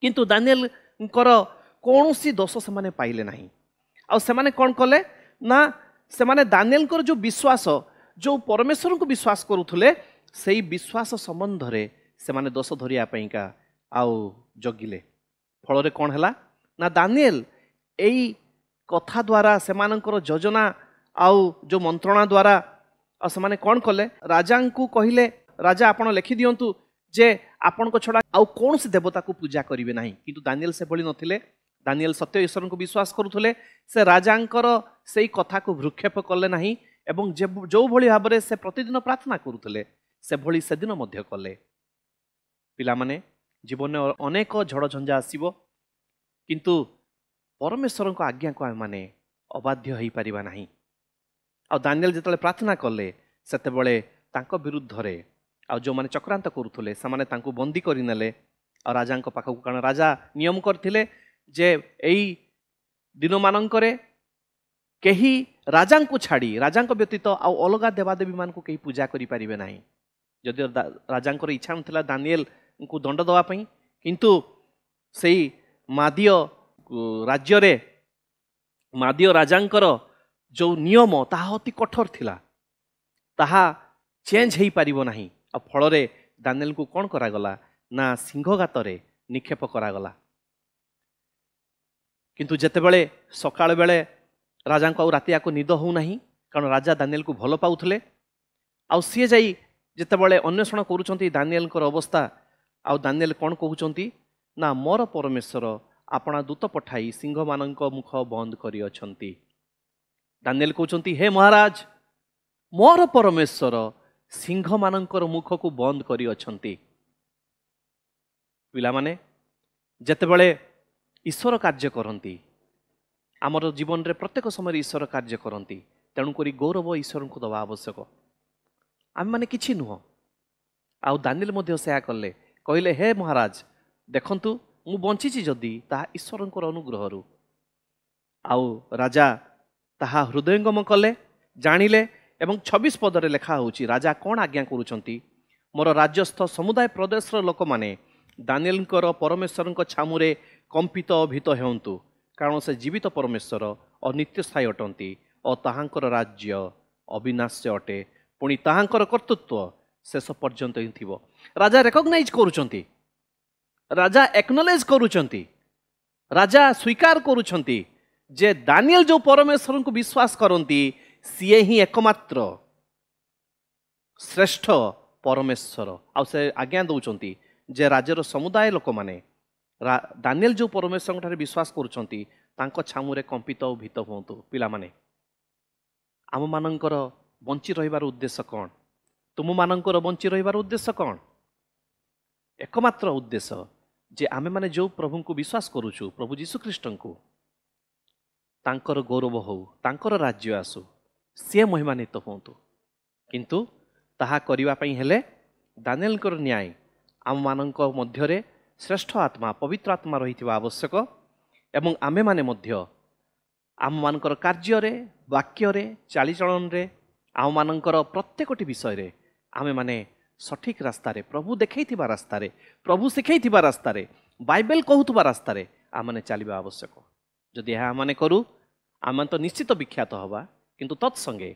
किंतु दानिएलंकर कौनसी दोष से माने पाइले नाही आ से माने कोन कले ना से माने दानिएलंकर जो विश्वास जो परमेश्वर को विश्वास करुथुले सेई विश्वास संबंध रे से माने दोष धरिया पईका आउ जगिले। फल रे कोन हला ना दानिएल एई कथा द्वारा से मानकर योजना आउ जो मंत्रणा द्वारा आ से माने कोन कले राजा को कहिले राजा आपण लिखि दियंतु जे आपण को छडा आउ कौन से देवता को पूजा करिवे नाही। किंतु दानिएल से भली नथिले दानिएल सत्य ईश्वर को विश्वास करुथुले से राजांकर सेई कथा को भ्रुक्षेप कले नाही ଏବଂ ଯେଉଁ ଭଳି ଭାବରେ ସେ ପ୍ରତିଦିନ ପ୍ରାର୍ଥନା କରୁଥିଲେ ସେଭଳି ସେଦିନ ମଧ୍ୟ କଲେ। ପିଲାମାନେ, ଜୀବନରେ ଅନେକ ଝଡ଼ଝଞ୍ଜା ଆସିବ, କିନ୍ତୁ ପରମେଶ୍ୱରଙ୍କ ଆଜ୍ଞାକୁ ଆମେମାନେ ଅବାଧ୍ୟ ହୋଇପାରିବା ନାହିଁ। ଆଉ ଦାନିଏଲ ଯେତେବେଳେ ପ୍ରାର୍ଥନା କଲେ ସେତେବେଳେ ତାଙ୍କ ବିରୁଦ୍ଧରେ ଆଉ ଯେଉଁମାନେ ଚକ୍ରାନ୍ତ କରୁଥିଲେ ସେମାନେ ତାଙ୍କୁ ବନ୍ଦୀ କରିନେଲେ ଆଉ ରାଜାଙ୍କ ପାଖକୁ, କାରଣ ରାଜା ନିୟମ କରିଥିଲେ ଯେ ଏଇ ଦିନମାନଙ୍କରେ କେହି ରାଜାଙ୍କୁ ଛାଡ଼ି, ରାଜାଙ୍କ ବ୍ୟତୀତ ଆଉ ଅଲଗା ଦେବାଦେବୀମାନଙ୍କୁ କେହି ପୂଜା କରିପାରିବେ ନାହିଁ। ଯଦିଓ ରାଜାଙ୍କର ଇଚ୍ଛା ନଥିଲା ଦାନିଏଲଙ୍କୁ ଦଣ୍ଡ ଦେବା ପାଇଁ, କିନ୍ତୁ ସେଇ ମାଦୀୟ ରାଜ୍ୟରେ ମାଦୀୟ ରାଜାଙ୍କର ଯେଉଁ ନିୟମ ତାହା ଅତି କଠୋର ଥିଲା, ତାହା ଚେଞ୍ଜ ହେଇପାରିବ ନାହିଁ। ଆଉ ଫଳରେ ଦାନିଏଲଙ୍କୁ କ'ଣ କରାଗଲା ନା ସିଂହଗାତରେ ନିକ୍ଷେପ କରାଗଲା। କିନ୍ତୁ ଯେତେବେଳେ ସକାଳ ବେଳେ ରାଜାଙ୍କୁ ଆଉ ରାତିଆକୁ ନିଦ ହେଉନାହିଁ, କାରଣ ରାଜା ଦାନିଏଲକୁ ଭଲ ପାଉଥିଲେ, ଆଉ ସିଏ ଯାଇ ଯେତେବେଳେ ଅନ୍ୱେଷଣ କରୁଛନ୍ତି ଦାନିଏଲଙ୍କର ଅବସ୍ଥା, ଆଉ ଦାନିଏଲ କ'ଣ କହୁଛନ୍ତି ନା ମୋର ପରମେଶ୍ୱର ଆପଣା ଦୂତ ପଠାଇ ସିଂହମାନଙ୍କ ମୁଖ ବନ୍ଦ କରିଅଛନ୍ତି। ଦାନିଏଲ କହୁଛନ୍ତି, ହେ ମହାରାଜ, ମୋର ପରମେଶ୍ୱର ସିଂହମାନଙ୍କର ମୁଖକୁ ବନ୍ଦ କରିଅଛନ୍ତି। ପିଲାମାନେ, ଯେତେବେଳେ ଈଶ୍ୱର କାର୍ଯ୍ୟ କରନ୍ତି, ଆମର ଜୀବନରେ ପ୍ରତ୍ୟେକ ସମୟରେ ଈଶ୍ୱର କାର୍ଯ୍ୟ କରନ୍ତି, ତେଣୁକରି ଗୌରବ ଈଶ୍ୱରଙ୍କୁ ଦେବା ଆବଶ୍ୟକ। ଆମେମାନେ କିଛି ନୁହଁ। ଆଉ ଦାନିଏଲ ମଧ୍ୟ ସେୟା କଲେ, କହିଲେ ହେ ମହାରାଜ, ଦେଖନ୍ତୁ ମୁଁ ବଞ୍ଚିଛି ଯଦି ତାହା ଈଶ୍ୱରଙ୍କର ଅନୁଗ୍ରହରୁ। ଆଉ ରାଜା ତାହା ହୃଦୟଙ୍ଗମ କଲେ, ଜାଣିଲେ, ଏବଂ 26 ପଦରେ ଲେଖା ହେଉଛି ରାଜା କ'ଣ ଆଜ୍ଞା କରୁଛନ୍ତି, ମୋର ରାଜ୍ୟସ୍ଥ ସମୁଦାୟ ପ୍ରଦେଶର ଲୋକମାନେ ଦାନିଏଲଙ୍କର ପରମେଶ୍ୱରଙ୍କ ଛାମୁରେ କମ୍ପିତ ଭୀତ ହେଉନ୍ତୁ, କାରଣ ସେ ଜୀବିତ ପରମେଶ୍ୱର ଓ ନିତ୍ୟସ୍ଥାୟୀ ଅଟନ୍ତି ଓ ତାହାଙ୍କର ରାଜ୍ୟ ଅବିନାଶ୍ୟ ଅଟେ, ପୁଣି ତାହାଙ୍କର କର୍ତ୍ତୃତ୍ୱ ଶେଷ ପର୍ଯ୍ୟନ୍ତ ହିଁ ଥିବ। ରାଜା ରେକଗ୍ନାଇଜ୍ କରୁଛନ୍ତି, ରାଜା ଏକ୍ନଲେଜ୍ କରୁଛନ୍ତି, ରାଜା ସ୍ୱୀକାର କରୁଛନ୍ତି ଯେ ଦାନିଏଲ ଯେଉଁ ପରମେଶ୍ୱରଙ୍କୁ ବିଶ୍ୱାସ କରନ୍ତି ସିଏ ହିଁ ଏକମାତ୍ର ଶ୍ରେଷ୍ଠ ପରମେଶ୍ୱର। ଆଉ ସେ ଆଜ୍ଞା ଦେଉଛନ୍ତି ଯେ ରାଜ୍ୟର ସମୁଦାୟ ଲୋକମାନେ ଦାନିଏଲ ଯେଉଁ ପରମେଶ୍ୱରଙ୍କ ଠାରେ ବିଶ୍ୱାସ କରୁଛନ୍ତି ତାଙ୍କ ଛାମୁରେ କମ୍ପିତ ଓ ଭୀତ ହୁଅନ୍ତୁ। ପିଲାମାନେ, ଆମମାନଙ୍କର ବଞ୍ଚି ରହିବାର ଉଦ୍ଦେଶ୍ୟ କ'ଣ? ତୁମମାନଙ୍କର ବଞ୍ଚି ରହିବାର ଉଦ୍ଦେଶ୍ୟ କ'ଣ? ଏକମାତ୍ର ଉଦ୍ଦେଶ୍ୟ ଯେ ଆମେମାନେ ଯେଉଁ ପ୍ରଭୁଙ୍କୁ ବିଶ୍ୱାସ କରୁଛୁ, ପ୍ରଭୁ ଯୀଶୁଖ୍ରୀଷ୍ଟଙ୍କୁ, ତାଙ୍କର ଗୌରବ ହଉ, ତାଙ୍କର ରାଜ୍ୟ ଆସୁ, ସିଏ ମହିମାନ୍ୱିତ ହୁଅନ୍ତୁ। କିନ୍ତୁ ତାହା କରିବା ପାଇଁ ହେଲେ ଦାନିଏଲଙ୍କର ନ୍ୟାୟ ଆମମାନଙ୍କ ମଧ୍ୟରେ ଶ୍ରେଷ୍ଠ ଆତ୍ମା, ପବିତ୍ର ଆତ୍ମା ରହିଥିବା ଆବଶ୍ୟକ। ଏବଂ ଆମେମାନେ ମଧ୍ୟ ଆମମାନଙ୍କର କାର୍ଯ୍ୟରେ, ବାକ୍ୟରେ, ଚାଲିଚଳନରେ, ଆମମାନଙ୍କର ପ୍ରତ୍ୟେକଟି ବିଷୟରେ ଆମେମାନେ ସଠିକ୍ ରାସ୍ତାରେ, ପ୍ରଭୁ ଦେଖାଇଥିବା ରାସ୍ତାରେ, ପ୍ରଭୁ ଶିଖାଇଥିବା ରାସ୍ତାରେ, ବାଇବେଲ କହୁଥିବା ରାସ୍ତାରେ ଆମମାନେ ଚାଲିବା ଆବଶ୍ୟକ। ଯଦି ଏହା ଆମମାନେ କରୁ, ଆମେ ତ ନିଶ୍ଚିତ ବିଖ୍ୟାତ ହେବା, କିନ୍ତୁ ତତ୍ସଙ୍ଗେ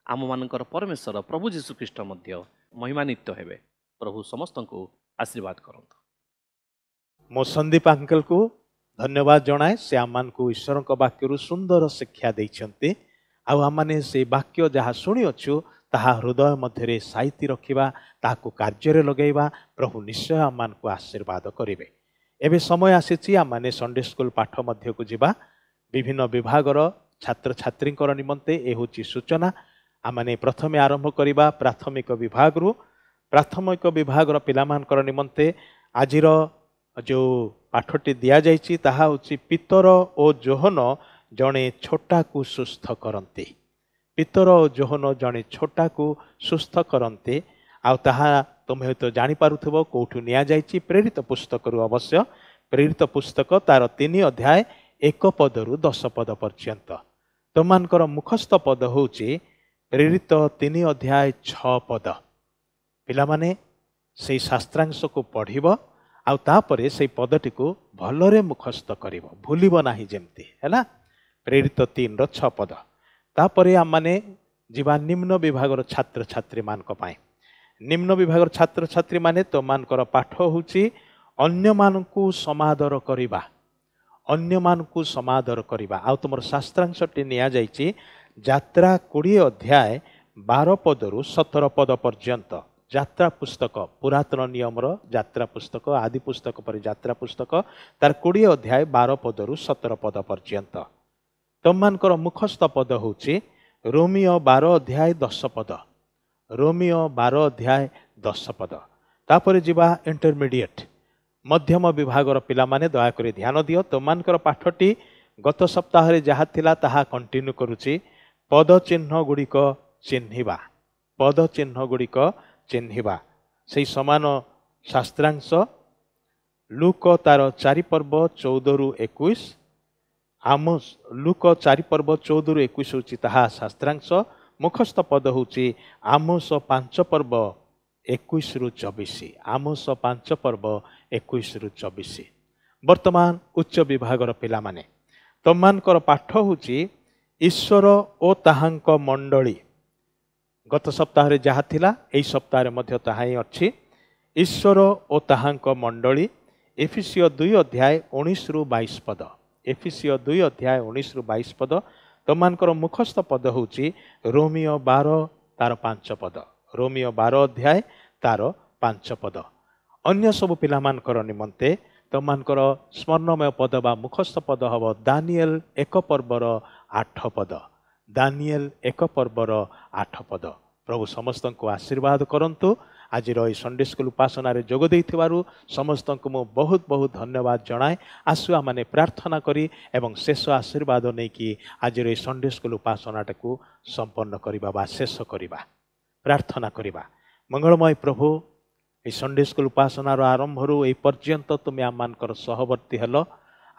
ଆମମାନଙ୍କର ପରମେଶ୍ୱର ପ୍ରଭୁ ଯୀଶୁଖ୍ରୀଷ୍ଟ ମଧ୍ୟ ମହିମାନ୍ୱିତ ହେବେ। ପ୍ରଭୁ ସମସ୍ତଙ୍କୁ ଆଶୀର୍ବାଦ କରନ୍ତୁ। ମୋ ସନ୍ଦୀପ ଆଙ୍କଲକୁ ଧନ୍ୟବାଦ ଜଣାଏ। ସେ ଆମମାନଙ୍କୁ ଈଶ୍ୱରଙ୍କ ବାକ୍ୟରୁ ସୁନ୍ଦର ଶିକ୍ଷା ଦେଇଛନ୍ତି। ଆଉ ଆମମାନେ ସେଇ ବାକ୍ୟ ଯାହା ଶୁଣିଅଛୁ ତାହା ହୃଦୟ ମଧ୍ୟରେ ସାଇତି ରଖିବା, ତାହାକୁ କାର୍ଯ୍ୟରେ ଲଗାଇବା। ପ୍ରଭୁ ନିଶ୍ଚୟ ଆମମାନଙ୍କୁ ଆଶୀର୍ବାଦ କରିବେ। ଏବେ ସମୟ ଆସିଛି ଆମମାନେ ସଣ୍ଡେ ସ୍କୁଲ ପାଠ ମଧ୍ୟକୁ ଯିବା। ବିଭିନ୍ନ ବିଭାଗର ଛାତ୍ରଛାତ୍ରୀଙ୍କର ନିମନ୍ତେ ଏ ହେଉଛି ସୂଚନା। ଆମମାନେ ପ୍ରଥମେ ଆରମ୍ଭ କରିବା ପ୍ରାଥମିକ ବିଭାଗରୁ। ପ୍ରାଥମିକ ବିଭାଗର ପିଲାମାନଙ୍କର ନିମନ୍ତେ ଆଜିର ଯେଉଁ ପାଠଟି ଦିଆଯାଇଛି ତାହା ହେଉଛି ପିତର ଓ ଯୋହନ ଜଣେ ଛୋଟାକୁ ସୁସ୍ଥ କରନ୍ତି। ପିତର ଓ ଯୋହନ ଜଣେ ଛୋଟାକୁ ସୁସ୍ଥ କରନ୍ତି। ଆଉ ତାହା ତୁମେ ହୁଏତ ଜାଣିପାରୁଥିବ କେଉଁଠୁ ନିଆଯାଇଛି, ପ୍ରେରିତ ପୁସ୍ତକରୁ। ଅବଶ୍ୟ ପ୍ରେରିତ ପୁସ୍ତକ ତାର 3 ଅଧ୍ୟାୟ 1 ପଦରୁ 10 ପଦ ପର୍ଯ୍ୟନ୍ତ। ତୁମମାନଙ୍କର ମୁଖସ୍ଥ ପଦ ହେଉଛି ପ୍ରେରିତ 3 ଅଧ୍ୟାୟ 6 ପଦ। ପିଲାମାନେ ସେଇ ଶାସ୍ତ୍ରାଂଶକୁ ପଢ଼ିବ, ଆଉ ତାପରେ ସେଇ ପଦଟିକୁ ଭଲରେ ମୁଖସ୍ଥ କରିବ, ଭୁଲିବ ନାହିଁ ଯେମିତି, ହେଲା। ପ୍ରେରିତ 3ର 6 ପଦ। ତାପରେ ଆମମାନେ ଯିବା ନିମ୍ନ ବିଭାଗର ଛାତ୍ରଛାତ୍ରୀମାନଙ୍କ ପାଇଁ। ନିମ୍ନ ବିଭାଗର ଛାତ୍ରଛାତ୍ରୀମାନେ ତୁମମାନଙ୍କର ପାଠ ହେଉଛି ଅନ୍ୟମାନଙ୍କୁ ସମାଦର କରିବା। ଅନ୍ୟମାନଙ୍କୁ ସମାଦର କରିବା। ଆଉ ତୁମର ଶାସ୍ତ୍ରାଂଶଟି ନିଆଯାଇଛି ଯାତ୍ରା 20 ଅଧ୍ୟାୟ 12 ପଦରୁ 17 ପଦ ପର୍ଯ୍ୟନ୍ତ। ଯାତ୍ରା ପୁସ୍ତକ, ପୁରାତନ ନିୟମର ଯାତ୍ରା ପୁସ୍ତକ, ଆଦି ପୁସ୍ତକ ପରେ ଯାତ୍ରା ପୁସ୍ତକ, ତାର 20 ଅଧ୍ୟାୟ 12 ପଦରୁ 17 ପଦ ପର୍ଯ୍ୟନ୍ତ। ତୁମମାନଙ୍କର ମୁଖସ୍ଥ ପଦ ହେଉଛି ରୋମିଓ 12 ଅଧ୍ୟାୟ 10 ପଦ। ରୋମିଓ 12 ଅଧ୍ୟାୟ 10 ପଦ। ତାପରେ ଯିବା ଇଣ୍ଟରମିଡ଼ିଏଟ୍ ମଧ୍ୟମ ବିଭାଗର ପିଲାମାନେ ଦୟାକରି ଧ୍ୟାନ ଦିଅ। ତୁମମାନଙ୍କର ପାଠଟି ଗତ ସପ୍ତାହରେ ଯାହା ଥିଲା ତାହା କଣ୍ଟିନ୍ୟୁ କରୁଛି। ପଦ ଚିହ୍ନ ଗୁଡ଼ିକ ଚିହ୍ନିବା, ପଦ ଚିହ୍ନ ଗୁଡ଼ିକ ଚିହ୍ନିବା। ସେହି ସମାନ ଶାସ୍ତ୍ରାଂଶ ଲୁକ ତାର 4 ପର୍ବ 14ରୁ 21। ଆମୋସ ଲୁକ 4 ପର୍ବ 14ରୁ 21 ହେଉଛି ତାହା ଶାସ୍ତ୍ରାଂଶ। ମୁଖସ୍ଥ ପଦ ହେଉଛି ଆମୋସ 5 ପର୍ବ 21ରୁ 24। ଆମୋସ 5 ପର୍ବ 21ରୁ 24। ବର୍ତ୍ତମାନ ଉଚ୍ଚ ବିଭାଗର ପିଲାମାନେ ତମମାନଙ୍କର ପାଠ ହେଉଛି ଈଶ୍ୱର ଓ ତାହାଙ୍କ ମଣ୍ଡଳୀ। ଗତ ସପ୍ତାହରେ ଯାହା ଥିଲା ଏହି ସପ୍ତାହରେ ମଧ୍ୟ ତାହା ହିଁ ଅଛି। ଈଶ୍ୱର ଓ ତାହାଙ୍କ ମଣ୍ଡଳୀ ଏଫିସିଓ 2 ଅଧ୍ୟାୟ 19ରୁ 22 ପଦ। ଏଫିସିଓ 2 ଅଧ୍ୟାୟ 19ରୁ 22 ପଦ। ତମମାନଙ୍କର ମୁଖସ୍ଥ ପଦ ହେଉଛି ରୋମିଓ 12 ତାର 5 ପଦ। ରୋମିଓ 12 ଅଧ୍ୟାୟ ତାର 5 ପଦ। ଅନ୍ୟ ସବୁ ପିଲାମାନଙ୍କର ନିମନ୍ତେ ତମମାନଙ୍କର ସ୍ମରଣମୟ ପଦ ବା ମୁଖସ୍ଥ ପଦ ହେବ ଦାନିଏଲ 1 ପର୍ବର 8 ପଦ। ଦାନିଏଲ 1 ପର୍ବର 8 ପଦ। ପ୍ରଭୁ ସମସ୍ତଙ୍କୁ ଆଶୀର୍ବାଦ କରନ୍ତୁ। ଆଜିର ଏହି ସଣ୍ଡେ ସ୍କୁଲ ଉପାସନାରେ ଯୋଗ ଦେଇଥିବାରୁ ସମସ୍ତଙ୍କୁ ମୁଁ ବହୁତ ବହୁତ ଧନ୍ୟବାଦ ଜଣାଏ। ଆସୁ ଆମମାନେ ପ୍ରାର୍ଥନା କରି ଏବଂ ଶେଷ ଆଶୀର୍ବାଦ ନେଇକି ଆଜିର ଏହି ସଣ୍ଡେ ସ୍କୁଲ ଉପାସନାଟାକୁ ସମ୍ପନ୍ନ କରିବା ବା ଶେଷ କରିବା। ପ୍ରାର୍ଥନା କରିବା। ମଙ୍ଗଳମୟ ପ୍ରଭୁ, ଏହି ସଣ୍ଡେ ସ୍କୁଲ ଉପାସନାର ଆରମ୍ଭରୁ ଏହି ପର୍ଯ୍ୟନ୍ତ ତୁମେ ଆମମାନଙ୍କର ସହବର୍ତ୍ତୀ ହେଲ।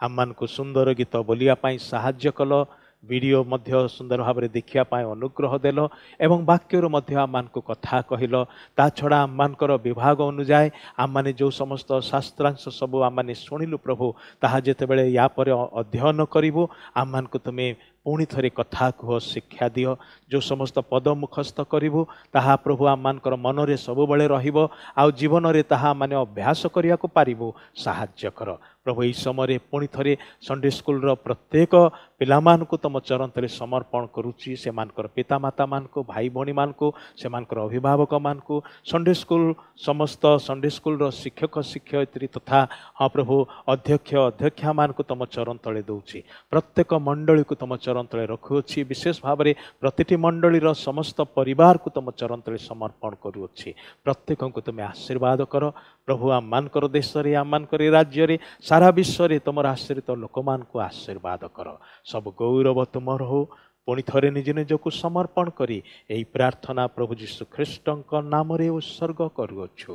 ଆମମାନଙ୍କୁ ସୁନ୍ଦର ଗୀତ ବୋଲିବା ପାଇଁ ସାହାଯ୍ୟ କଲ। ଭିଡ଼ିଓ ମଧ୍ୟ ସୁନ୍ଦର ଭାବରେ ଦେଖିବା ପାଇଁ ଅନୁଗ୍ରହ ଦେଲ ଏବଂ ବାକ୍ୟରୁ ମଧ୍ୟ ଆମମାନଙ୍କୁ କଥା କହିଲ। ତା ଛଡ଼ା ଆମମାନଙ୍କର ବିଭାଗ ଅନୁଯାୟୀ ଆମମାନେ ଯେଉଁ ସମସ୍ତ ଶାସ୍ତ୍ରାଂଶ ସବୁ ଆମମାନେ ଶୁଣିଲୁ ପ୍ରଭୁ, ତାହା ଯେତେବେଳେ ୟା ପରେ ଅଧ୍ୟୟନ କରିବୁ ଆମମାନଙ୍କୁ ତୁମେ ପୁଣି ଥରେ କଥା କୁହ, ଶିକ୍ଷା ଦିଅ। ଯେଉଁ ସମସ୍ତ ପଦ ମୁଖସ୍ଥ କରିବୁ ତାହା ପ୍ରଭୁ ଆମମାନଙ୍କର ମନରେ ସବୁବେଳେ ରହିବ ଆଉ ଜୀବନରେ ତାହା ମାନେ ଅଭ୍ୟାସ କରିବାକୁ ପାରିବୁ। ସାହାଯ୍ୟ କର ପ୍ରଭୁ। ଏହି ସମୟରେ ପୁଣି ଥରେ ସଣ୍ଡେ ସ୍କୁଲର ପ୍ରତ୍ୟେକ ପିଲାମାନଙ୍କୁ ତୁମ ଚରଣରେ ସମର୍ପଣ କରୁଛି। ସେମାନଙ୍କର ପିତାମାତାମାନଙ୍କୁ, ଭାଇ ଭଉଣୀମାନଙ୍କୁ, ସେମାନଙ୍କର ଅଭିଭାବକମାନଙ୍କୁ, ସଣ୍ଡେ ସ୍କୁଲ ସମସ୍ତ ସଣ୍ଡେ ସ୍କୁଲର ଶିକ୍ଷକ ଶିକ୍ଷୟିତ୍ରୀ ତଥା ହଁ ପ୍ରଭୁ ଅଧ୍ୟକ୍ଷ ଅଧ୍ୟକ୍ଷାମାନଙ୍କୁ ତୁମ ଚରଣ ତଳେ ଦେଉଛି। ପ୍ରତ୍ୟେକ ମଣ୍ଡଳୀକୁ ତୁମ ଚରଣ ତଳେ ରଖୁଅଛି। ବିଶେଷ ଭାବରେ ପ୍ରତିଟି ମଣ୍ଡଳୀର ସମସ୍ତ ପରିବାରକୁ ତୁମ ଚରଣ ତଳେ ସମର୍ପଣ କରୁଅଛି। ପ୍ରତ୍ୟେକଙ୍କୁ ତୁମେ ଆଶୀର୍ବାଦ କର ପ୍ରଭୁ। ଆମମାନଙ୍କର ଦେଶରେ, ଆମମାନଙ୍କର ରାଜ୍ୟରେ, ସାରା ବିଶ୍ୱରେ ତୁମର ଆଶ୍ରିତ ଲୋକମାନଙ୍କୁ ଆଶୀର୍ବାଦ କର। ସବୁ ଗୌରବ ତୁମର ହଉ। ପୁଣି ଥରେ ନିଜ ନିଜକୁ ସମର୍ପଣ କରି ଏହି ପ୍ରାର୍ଥନା ପ୍ରଭୁ ଯୀଶୁ ଖ୍ରୀଷ୍ଟଙ୍କ ନାମରେ ଉତ୍ସର୍ଗ କରୁଅଛୁ।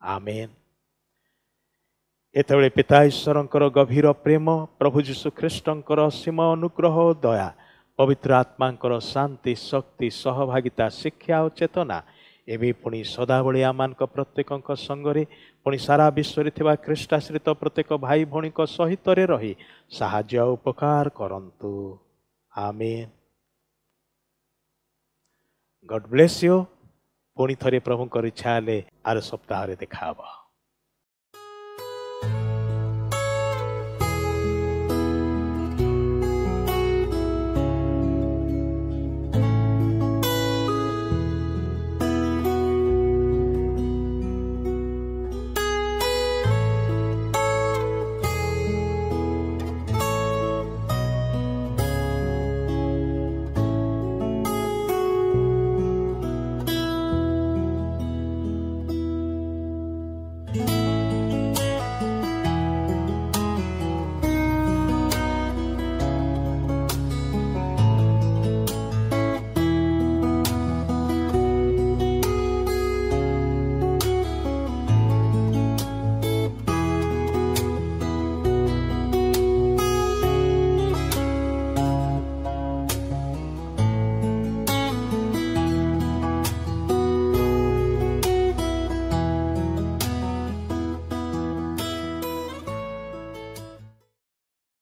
ଆମେନ୍। ଏତେବେଳେ ପିତା ଈଶ୍ୱରଙ୍କର ଗଭୀର ପ୍ରେମ, ପ୍ରଭୁ ଯୀଶୁ ଖ୍ରୀଷ୍ଟଙ୍କର ଅସୀମ ଅନୁଗ୍ରହ ଓ ଦୟା, ପବିତ୍ର ଆତ୍ମାଙ୍କର ଶାନ୍ତି, ଶକ୍ତି, ସହଭାଗିତା, ଶିକ୍ଷା ଓ ଚେତନା ଏବେ ପୁଣି ସଦାବେଳେ ଆମମାନଙ୍କ ପ୍ରତ୍ୟେକଙ୍କ ସଙ୍ଗରେ, ପୁଣି ସାରା ବିଶ୍ୱରେ ଥିବା ଖ୍ରୀଷ୍ଟାଶ୍ରିତ ପ୍ରତ୍ୟେକ ଭାଇ ଭଉଣୀଙ୍କ ସହିତରେ ରହି ସାହାଯ୍ୟ ଓ ଉପକାର କରନ୍ତୁ। ଆମେନ୍। ଗଡ୍ ବ୍ଲେସ୍ ୟୁ। ପୁଣି ଥରେ ପ୍ରଭୁଙ୍କର ଇଚ୍ଛା ହେଲେ ଆର ସପ୍ତାହରେ ଦେଖା ହେବ।